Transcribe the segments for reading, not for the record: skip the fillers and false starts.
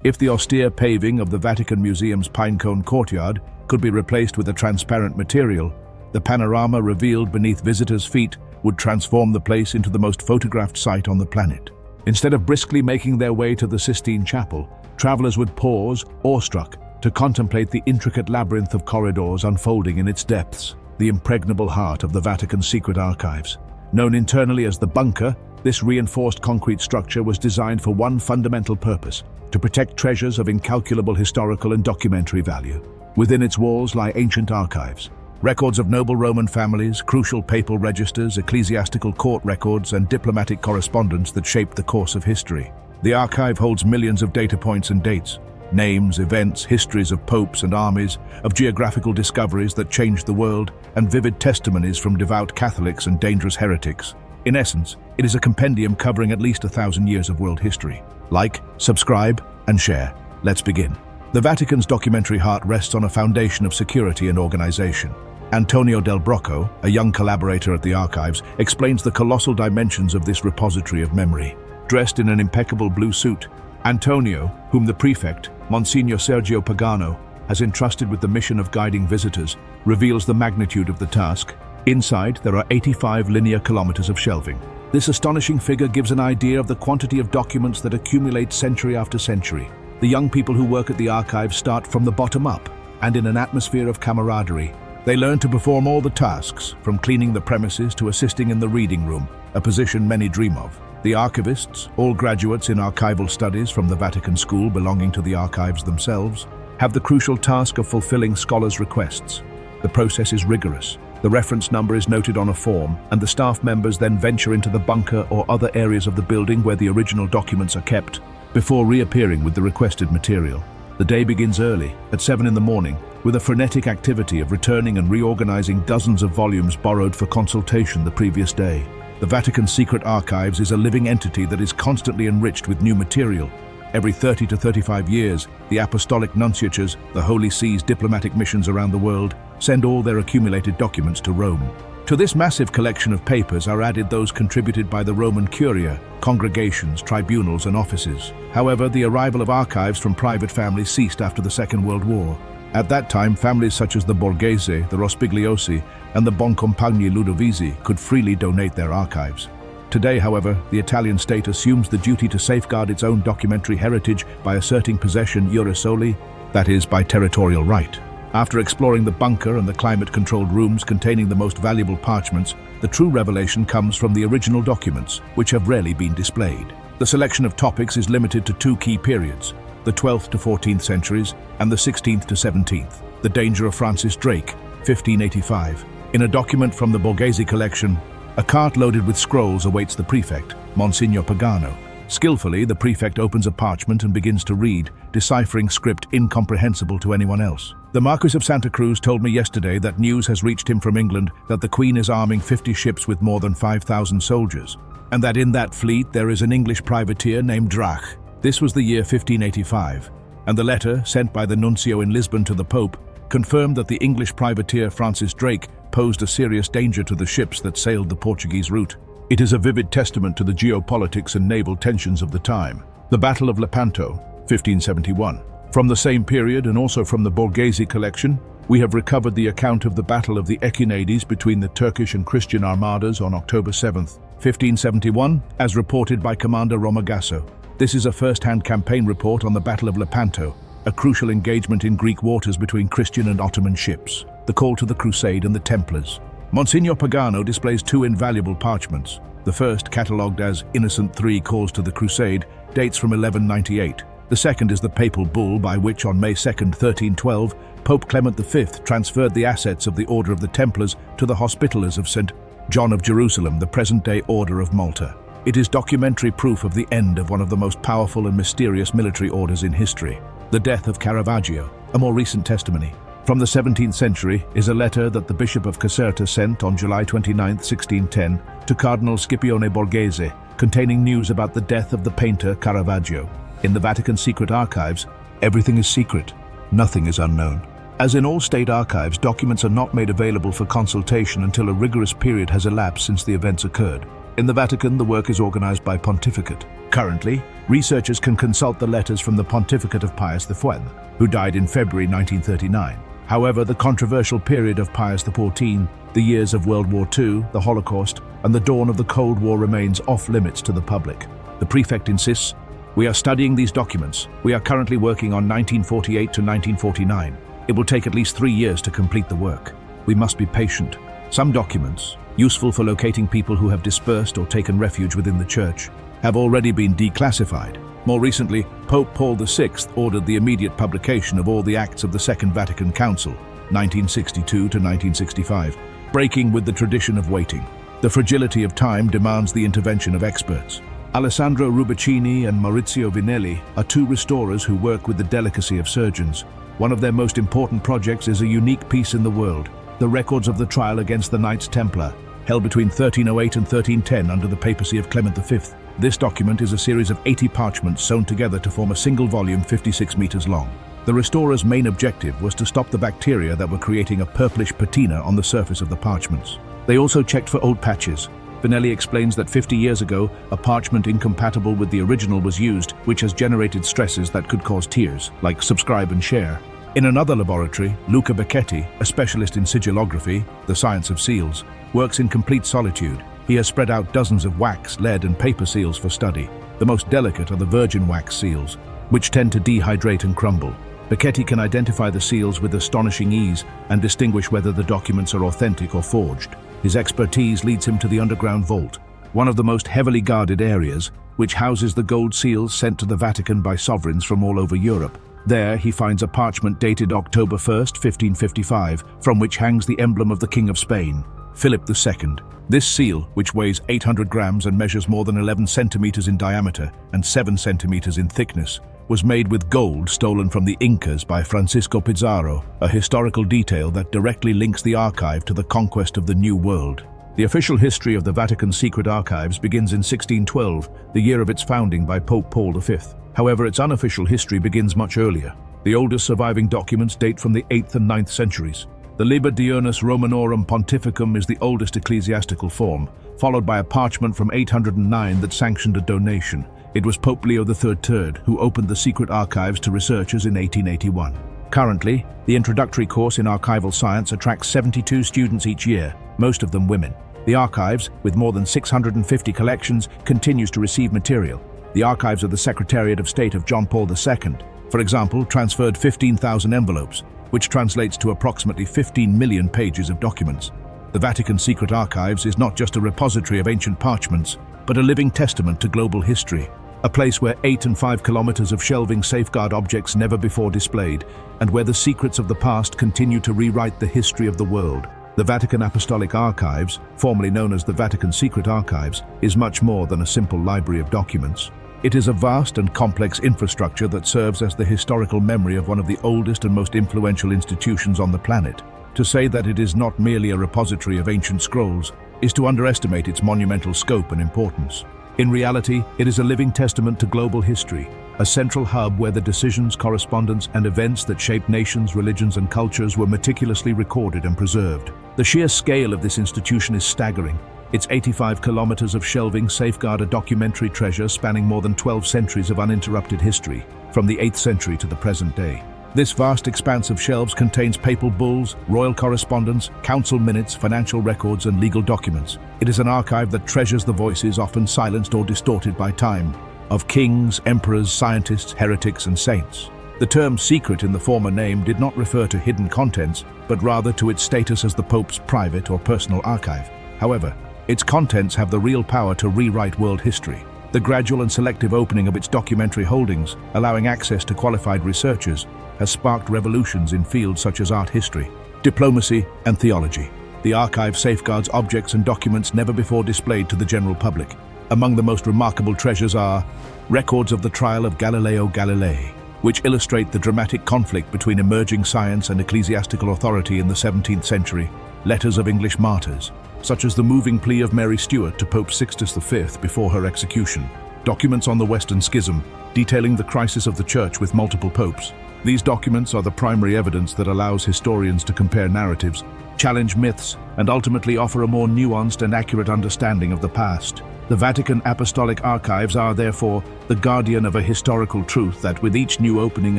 If the austere paving of the Vatican Museum's Pinecone Courtyard could be replaced with a transparent material, the panorama revealed beneath visitors' feet would transform the place into the most photographed site on the planet. Instead of briskly making their way to the Sistine Chapel, travelers would pause, awestruck, to contemplate the intricate labyrinth of corridors unfolding in its depths, the impregnable heart of the Vatican Secret Archives. Known internally as the bunker, this reinforced concrete structure was designed for one fundamental purpose: to protect treasures of incalculable historical and documentary value. Within its walls lie ancient archives, records of noble Roman families, crucial papal registers, ecclesiastical court records, and diplomatic correspondence that shaped the course of history. The archive holds millions of data points and dates, names, events, histories of popes and armies, of geographical discoveries that changed the world, and vivid testimonies from devout Catholics and dangerous heretics. In essence, it is a compendium covering at least 1,000 years of world history. Like, subscribe, and share. Let's begin. The Vatican's documentary heart rests on a foundation of security and organization. Antonio Del Brocco, a young collaborator at the archives, explains the colossal dimensions of this repository of memory. Dressed in an impeccable blue suit, Antonio, whom the prefect, Monsignor Sergio Pagano, has entrusted with the mission of guiding visitors, reveals the magnitude of the task. Inside, there are 85 linear kilometers of shelving. This astonishing figure gives an idea of the quantity of documents that accumulate century after century. The young people who work at the archives start from the bottom up, and in an atmosphere of camaraderie. They learn to perform all the tasks, from cleaning the premises to assisting in the reading room, a position many dream of. The archivists, all graduates in archival studies from the Vatican School belonging to the archives themselves, have the crucial task of fulfilling scholars' requests. The process is rigorous. The reference number is noted on a form, and the staff members then venture into the bunker or other areas of the building where the original documents are kept, before reappearing with the requested material. The day begins early, at 7 in the morning, with a frenetic activity of returning and reorganizing dozens of volumes borrowed for consultation the previous day. The Vatican Secret Archives is a living entity that is constantly enriched with new material. Every 30 to 35 years, the apostolic nunciatures, the Holy See's diplomatic missions around the world, send all their accumulated documents to Rome. To this massive collection of papers are added those contributed by the Roman Curia, congregations, tribunals, and offices. However, the arrival of archives from private families ceased after the Second World War. At that time, families such as the Borghese, the Rospigliosi, and the Boncompagni Ludovisi could freely donate their archives. Today, however, the Italian state assumes the duty to safeguard its own documentary heritage by asserting possession iure soli, that is, by territorial right. After exploring the bunker and the climate-controlled rooms containing the most valuable parchments, the true revelation comes from the original documents, which have rarely been displayed. The selection of topics is limited to two key periods: the 12th to 14th centuries and the 16th to 17th. The Danger of Francis Drake, 1585. In a document from the Borghese collection, a cart loaded with scrolls awaits the prefect, Monsignor Pagano. Skillfully, the prefect opens a parchment and begins to read, deciphering script incomprehensible to anyone else. The Marquis of Santa Cruz told me yesterday that news has reached him from England that the Queen is arming 50 ships with more than 5,000 soldiers, and that in that fleet there is an English privateer named Drake. This was the year 1585, and the letter, sent by the nuncio in Lisbon to the Pope, confirmed that the English privateer Francis Drake posed a serious danger to the ships that sailed the Portuguese route. It is a vivid testament to the geopolitics and naval tensions of the time. The Battle of Lepanto, 1571. From the same period and also from the Borghese collection, we have recovered the account of the Battle of the Echinades between the Turkish and Christian armadas on October 7, 1571, as reported by Commander Romagasso. This is a first-hand campaign report on the Battle of Lepanto, a crucial engagement in Greek waters between Christian and Ottoman ships, the call to the Crusade and the Templars. Monsignor Pagano displays two invaluable parchments. The first, catalogued as Innocent III Calls to the Crusade, dates from 1198. The second is the papal bull by which, on May 2, 1312, Pope Clement V transferred the assets of the Order of the Templars to the Hospitallers of St. John of Jerusalem, the present-day Order of Malta. It is documentary proof of the end of one of the most powerful and mysterious military orders in history. The death of Caravaggio, a more recent testimony. From the 17th century is a letter that the Bishop of Caserta sent on July 29, 1610, to Cardinal Scipione Borghese, containing news about the death of the painter Caravaggio. In the Vatican Secret Archives, everything is secret, nothing is unknown. As in all state archives, documents are not made available for consultation until a rigorous period has elapsed since the events occurred. In the Vatican, the work is organized by pontificate. Currently, researchers can consult the letters from the pontificate of Pius XI, who died in February 1939. However, the controversial period of Pius XIV, the years of World War II, the Holocaust, and the dawn of the Cold War remains off-limits to the public. The prefect insists, "We are studying these documents. We are currently working on 1948 to 1949. It will take at least 3 years to complete the work. We must be patient." Some documents, useful for locating people who have dispersed or taken refuge within the Church, have already been declassified. More recently, Pope Paul VI ordered the immediate publication of all the acts of the Second Vatican Council, 1962 to 1965, breaking with the tradition of waiting. The fragility of time demands the intervention of experts. Alessandro Rubicini and Maurizio Vinelli are two restorers who work with the delicacy of surgeons. One of their most important projects is a unique piece in the world, the records of the trial against the Knights Templar, held between 1308 and 1310 under the papacy of Clement V. This document is a series of 80 parchments sewn together to form a single volume 56 meters long. The restorers' main objective was to stop the bacteria that were creating a purplish patina on the surface of the parchments. They also checked for old patches. Vinelli explains that 50 years ago, a parchment incompatible with the original was used, which has generated stresses that could cause tears, like subscribe and share. In another laboratory, Luca Becchetti, a specialist in sigillography, the science of seals, works in complete solitude. He has spread out dozens of wax, lead, and paper seals for study. The most delicate are the virgin wax seals, which tend to dehydrate and crumble. Becchetti can identify the seals with astonishing ease and distinguish whether the documents are authentic or forged. His expertise leads him to the underground vault, one of the most heavily guarded areas, which houses the gold seals sent to the Vatican by sovereigns from all over Europe. There, he finds a parchment dated October 1st, 1555, from which hangs the emblem of the King of Spain, Philip II. This seal, which weighs 800 grams and measures more than 11 centimeters in diameter and 7 centimeters in thickness, was made with gold stolen from the Incas by Francisco Pizarro, a historical detail that directly links the archive to the conquest of the New World. The official history of the Vatican Secret Archives begins in 1612, the year of its founding by Pope Paul V. However, its unofficial history begins much earlier. The oldest surviving documents date from the 8th and 9th centuries. The Liber Diurnus Romanorum Pontificum is the oldest ecclesiastical form, followed by a parchment from 809 that sanctioned a donation. It was Pope Leo III who opened the secret archives to researchers in 1881. Currently, the introductory course in archival science attracts 72 students each year, most of them women. The archives, with more than 650 collections, continues to receive material. The archives of the Secretariat of State of John Paul II, for example, transferred 15,000 envelopes, which translates to approximately 15 million pages of documents. The Vatican Secret Archives is not just a repository of ancient parchments, but a living testament to global history, a place where 8 and 5 kilometers of shelving safeguard objects never before displayed, and where the secrets of the past continue to rewrite the history of the world. The Vatican Apostolic Archives, formerly known as the Vatican Secret Archives, is much more than a simple library of documents. It is a vast and complex infrastructure that serves as the historical memory of one of the oldest and most influential institutions on the planet. To say that it is not merely a repository of ancient scrolls is to underestimate its monumental scope and importance. In reality, it is a living testament to global history, a central hub where the decisions, correspondence, and events that shaped nations, religions, and cultures were meticulously recorded and preserved. The sheer scale of this institution is staggering. Its 85 kilometers of shelving safeguard a documentary treasure spanning more than 12 centuries of uninterrupted history, from the 8th century to the present day. This vast expanse of shelves contains papal bulls, royal correspondence, council minutes, financial records, and legal documents. It is an archive that treasures the voices, often silenced or distorted by time, of kings, emperors, scientists, heretics, and saints. The term secret in the former name did not refer to hidden contents, but rather to its status as the Pope's private or personal archive. However, its contents have the real power to rewrite world history. The gradual and selective opening of its documentary holdings, allowing access to qualified researchers, has sparked revolutions in fields such as art history, diplomacy, and theology. The archive safeguards objects and documents never before displayed to the general public. Among the most remarkable treasures are records of the trial of Galileo Galilei, which illustrate the dramatic conflict between emerging science and ecclesiastical authority in the 17th century, letters of English martyrs, such as the moving plea of Mary Stuart to Pope Sixtus V before her execution, Documents on the Western Schism, detailing the crisis of the Church with multiple popes. These documents are the primary evidence that allows historians to compare narratives, challenge myths, and ultimately offer a more nuanced and accurate understanding of the past. The Vatican Apostolic Archives are, therefore, the guardian of a historical truth that, with each new opening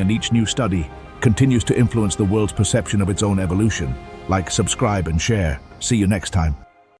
and each new study, continues to influence the world's perception of its own evolution. Like, subscribe, and share. See you next time.